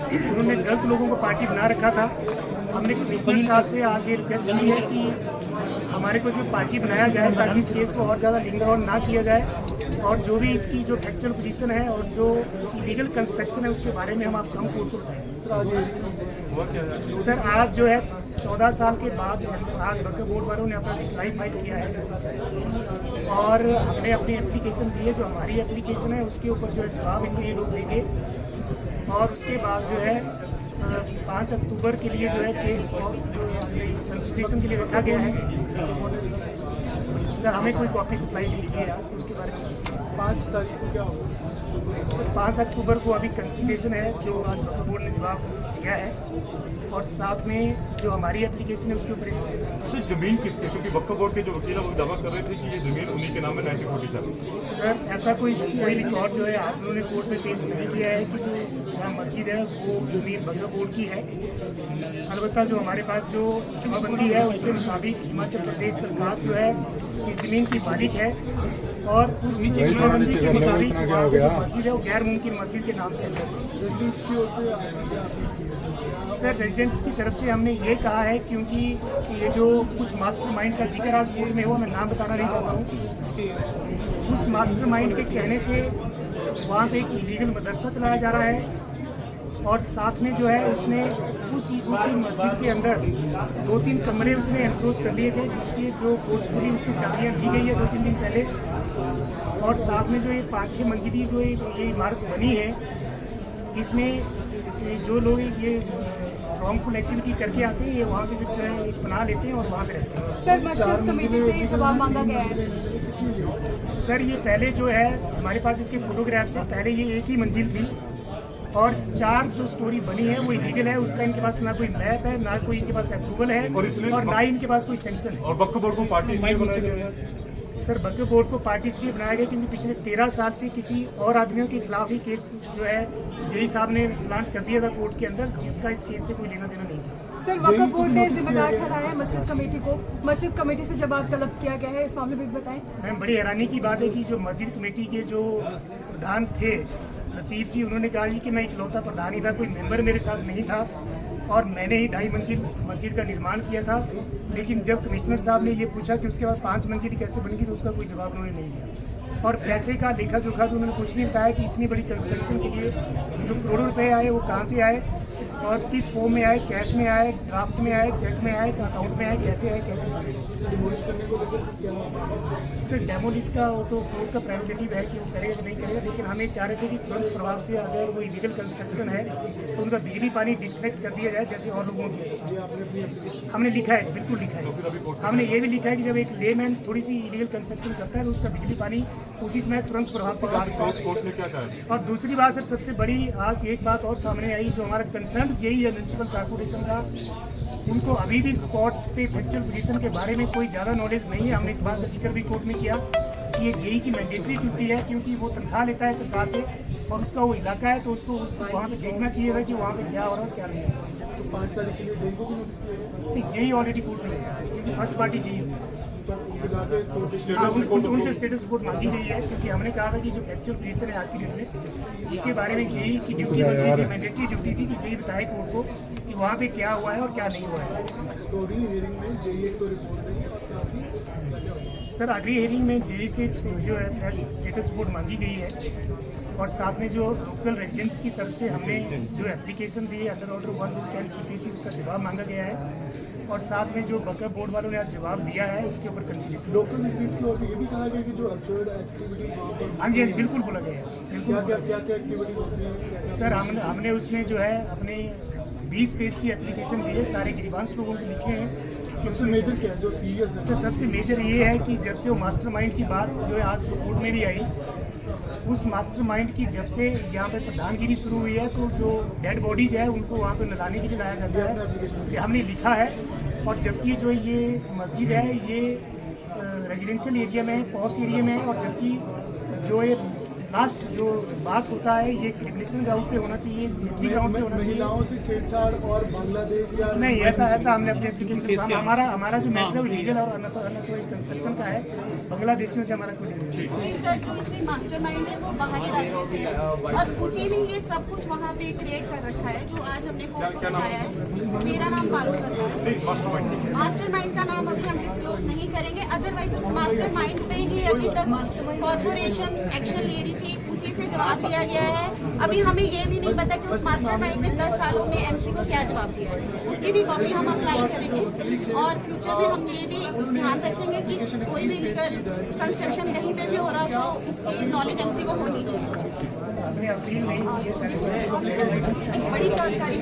उन्होंने गलत लोगों को पार्टी बना रखा था। हमने कमिश्नर साहब से आज ये रिक्वेस्ट की है कि हमारे को इसमें पार्टी बनाया जाए ताकि इस केस को और ज़्यादा लिंगर ऑन ना किया जाए, और जो भी इसकी जो फैक्चुअल पोजीशन है और जो लीगल कंस्ट्रक्शन है उसके बारे में हम कोर्ट को बताएं। सर आज जो है 14 साल के बाद आज वक्फ बोर्ड वालों ने अपना रिप्लाई फाइल किया है और हमने अपनी एप्लीकेशन दी है। जो हमारी एप्लीकेशन है उसके ऊपर जो है जवाब इनको ये लोग देंगे, और उसके बाद जो है 5 अक्टूबर के लिए जो है केस जो कंसल्टेशन के लिए रखा गया है। सर हमें कोई कॉपी सप्लाई नहीं की है आज, तो उसके बारे में 5 तारीख को क्या होगा? सर 5 अक्टूबर को अभी कंसल्टेशन है जो आज वक्फ बोर्ड ने जवाब दिया है, और साथ में जो हमारी एप्लीकेशन है उसके ऊपर। अच्छा जमीन किसकी? क्योंकि वक्फ बोर्ड के जो वकील है वो दावा कर रहे थे कि ये जमीन उन्हीं के नाम है 1947। सर ऐसा कोई रिकॉर्ड जो है आज उन्होंने कोर्ट में पेश नहीं किया है कि जो मस्जिद है वो जमीन वक्फ बोर्ड की है। अलबत्ता जो हमारे पास जो जमाबंदी है उसके मुताबिक हिमाचल प्रदेश सरकार जो है इस जमीन की मालिक है, और उस जमाबंदी के मुताबिक मस्जिद है वो गैर मुमकिन मस्जिद के नाम से सर रेजिडेंट्स की तरफ से हमने ये कहा है, क्योंकि ये जो कुछ मास्टरमाइंड का जिक्र आज कोर्ट में हुआ, मैं नाम बताना नहीं चाहता हूँ, उस मास्टरमाइंड के कहने से वहाँ पे एक इलीगल मदरसा चलाया जा रहा है, और साथ में जो है उसने उसी मस्जिद के अंदर 2-3 कमरे उसने एनक्लोज कर लिए थे, जिसकी जो फोर्सफुली उससे चाबियाँ दी गई है 2-3 दिन पहले। और साथ में जो ये 5-6 मंजिली जो ये इमारत बनी है, इसमें जो लोग ये रॉन्गफुल एक्टिविटी करके आते हैं ये वहाँ पे जो है एक पनाह लेते हैं और वहाँ पे रहते हैं। सर मस्जिद कमेटी से जवाब मांगा गया है। सर ये पहले जो है हमारे पास इसके फोटोग्राफ्स हैं, पहले ये एक ही मंजिल थी और 4 जो स्टोरी बनी है वो इलीगल है। उसका इनके पास ना कोई मैप है, ना कोई इनके पास अप्रूवल है, और ना ही इनके पास कोई सैंक्शन है। और वक्फ बोर्ड को पार्टी इसलिए बनाया गया? सर वक्फ बोर्ड को पार्टी इसलिए बनाया गया क्योंकि पिछले 13 साल से किसी और आदमियों के खिलाफ ही केस जो है जेई साहब ने प्लांट कर दिया था कोर्ट के अंदर, जिसका इस केस से कोई लेना देना नहीं था। सर वक्फ बोर्ड ने जिम्मेदार ठहराया मस्जिद कमेटी को, मस्जिद कमेटी से जवाब तलब किया गया है, इस मामले में बताएं। मैम बड़ी हैरानी की बात है कि जो मस्जिद कमेटी के जो प्रधान थे लतीफ़ जी, उन्होंने कहा जी कि मैं इकलौता प्रधान ही था, कोई मेंबर मेरे साथ नहीं था और मैंने ही 2.5 मंजिल मस्जिद का निर्माण किया था। लेकिन जब कमिश्नर साहब ने ये पूछा कि उसके बाद 5 मंजिल कैसे बनेगी, तो उसका कोई जवाब उन्होंने नहीं दिया। और पैसे का लेखा जोखा तो उन्होंने कुछ नहीं बताया कि इतनी बड़ी कंस्ट्रक्शन के लिए जो करोड़ों रुपए आए वो कहाँ से आए और किस फॉर्म में आए, कैश में आए, ड्राफ्ट में आए, चेक में आए, अकाउंट में आए, कैसे आए, कैसे आए। सर डेमोलिश का वो तो कोर्ट का प्रेरोगेटिव है कि वो करेगा कि नहीं करेगा, लेकिन हम ये चाह रहे थे कि तुरंत प्रभाव से अगर वो इलीगल कंस्ट्रक्शन है तो उनका बिजली पानी डिस्कनेक्ट कर दिया जाए जैसे और लोगों को। हमने लिखा है, बिल्कुल लिखा है। हमने ये भी लिखा है कि जब एक लेमैन थोड़ी सी इलीगल कंस्ट्रक्शन करता है तो उसका बिजली पानी उसी समय तुरंत प्रभाव से काट। और दूसरी बात सर सबसे बड़ी आज एक बात और सामने आई, जो हमारा कंसर्न जेई है म्यूनसिपल कॉर्पोरेशन का, उनको अभी भी स्पॉट पे फैक्चुअल पोजीशन के बारे में कोई ज़्यादा नॉलेज नहीं है। हमने इस बात का जिक्र भी कोर्ट में किया कि ये जेई की मैंडेटरी ड्यूटी है, क्योंकि वो तनख्वाह लेता है सरकार से और उसका वो इलाका है, तो उसको वहाँ पे देखना चाहिए था कि वहाँ पे क्या हो रहा है क्या नहीं है। 5 तारीख के लिए जेई को भी नोटिस किया नहीं, जेई ऑलरेडी कोर्ट में गया है क्योंकि फर्स्ट पार्टी जेई है। उनसे स्टेटस रिपोर्ट मांगी गई है, क्योंकि हमने कहा था कि जो एक्चुअल पोजीशन है आज की डेट में उसके बारे में जेई की ड्यूटी बनती थी, मैंडेटरी ड्यूटी थी कि जेई बताए कोर्ट को कि वहाँ पे क्या हुआ है और क्या नहीं हुआ है। तो अगली हियरिंग में जेई को रिपोर्ट देंगे और साथ ही सर अगली हियरिंग में जेई से जो है स्टेटस रिपोर्ट मांगी गई है, और साथ में जो लोकल रेजिडेंट्स की तरफ से हमने जो एप्लीकेशन दी है अंडर ऑर्डर 110 CPC उसका जवाब मांगा गया है, और साथ में जो वक्फ बोर्ड वालों ने आज जवाब दिया है उसके ऊपर कंसिडरेशन। लोकल रेजिडेंट्स की ओर से ये भी कहा गया कि जो अब्सर्ड एक्टिविटीज वहाँ पर हाँ जी बिल्कुल बोला गया है, बिल्कुल। क्या एक्टिविटीज होती है सर हमने उसमें जो है अपने 20 पेज की एप्लीकेशन दी है, सारे गिरीवांश लोगों के लिखे हैं। सबसे मेजर क्या है जो सीरियस है? सर सबसे मेजर ये है कि जब से वो मास्टरमाइंड की बात जो है आज कोर्ट में भी आई, उस मास्टरमाइंड की जब से यहाँ पे प्रधानगिरी शुरू हुई है, तो जो डेड बॉडीज है उनको वहाँ पे नलाने के लिए लाया जाता है, ये हमने लिखा है। और जबकि जो ये मस्जिद है ये रेजिडेंशियल एरिया में है, पॉश एरिया में है, और जबकि जो ये लास्ट जो बात होता है ये क्रिमिनेशन ग्राउंड पे होना चाहिए, सेफ्टी ग्राउंड पे होना चाहिए। महिलाओं से छेड़छाड़ और बांग्लादेश या नहीं, ऐसा हमने अपने एप्लीकेशन हमारा जो मैटर है वो लीगल और अनऑथराइज्ड कंस्ट्रक्शन का है, बांग्लादेशियों से हमारा कोई लेना नहीं। सर जो इसमें मास्टरमाइंड है वो बाहरी राज्य से है और उसी ने ये सब कुछ वहाँ पे क्रिएट कर रखा है जो आज हमने कोर्ट को बताया है। मेरा नाम पारुल लगा है। मास्टरमाइंड का नाम अभी हम डिस्क्लोज नहीं करेंगे, अदरवाइज उस मास्टरमाइंड पे ही अभी तक कॉर्पोरेशन एक्शन ले रही थी, उसी से जवाब दिया गया है। अभी हमें ये भी नहीं पता कि उस मास्टरमाइंड में 10 सालों में एमसी को क्या जवाब दिया है, उसकी भी कॉपी हम अप्लाई करेंगे और फ्यूचर में हम ये भी ध्यान रखेंगे कि कोई भी लीगल कंस्ट्रक्शन कहीं पे भी हो रहा तो उसकी नॉलेज एमसी को होनी चाहिए। अपनी अपील नहीं की है। बड़ी जानकारी